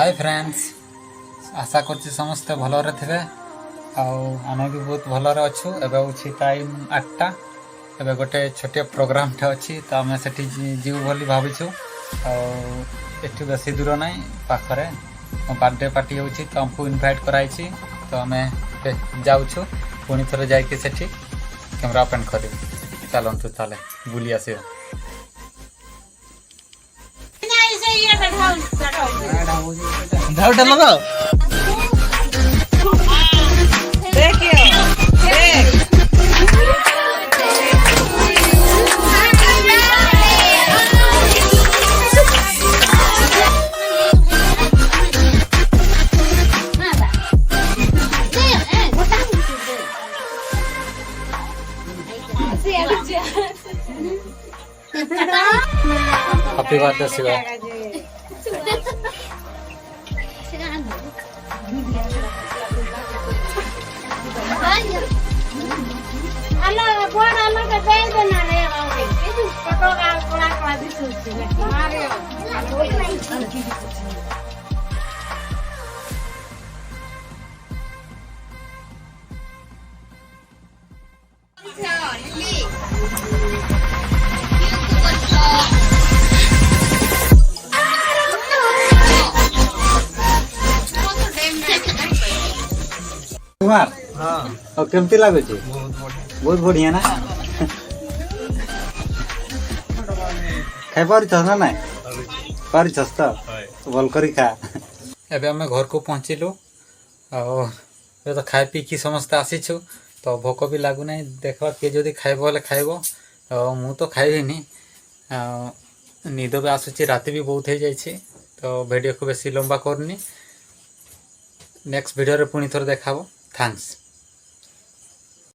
Hi friends, आशा करছি ସମସ୍ତେ ଭଲରେ ଥିବେ ଆଉ ଆମେ ବି ବହୁତ ଭଲରେ ଅଛୁ। ଏବେ ହେଉଛି ଟାଇମ୍ 8ଟା। ଏବେ ଗୋଟେ ଛୋଟିଆ ପ୍ରୋଗ୍ରାମଟେ ଅଛି ତ ଆମେ ସେଠି ଯିବୁ ବୋଲି ଭାବିଛୁ। ଆଉ ଏଠୁ ବେଶୀ ଦୂର ନାହିଁ, ପାଖରେ ମୋ ବାର୍ଥଡେ ପାର୍ଟି ହେଉଛି ତ ଆମକୁ ଇନଭାଇଟ୍ କରାଯାଇଛି। ତ ଆମେ ଯାଉଛୁ, ପୁଣି ଥରେ ଯାଇକି ସେଠି କ୍ୟାମେରା ଅପେନ୍ କରିବୁ। ଚାଲନ୍ତୁ ତାହେଲେ ବୁଲି ଆସିବା। Happy birthday Siva. कुमार हाँ केमती लगुच बहुत बढ़िया ना खाई पारछ ना ना पारछ तो भल कर खा। एबे हमें घर को पहुँचलु और तो खाई पी की समस्ते आसीछु तो भोक भी लगु ना। देखा किए जदि खाइब बोले खाइब, मु तो खाइबिनी। निद भी आसूची, राति भी बहुत हो जाइए तो वीडियो को बेसी लंबा करनी। नेक्स्ट वीडियो रे पुणी थोड़ा देखाबो। थैंक्स।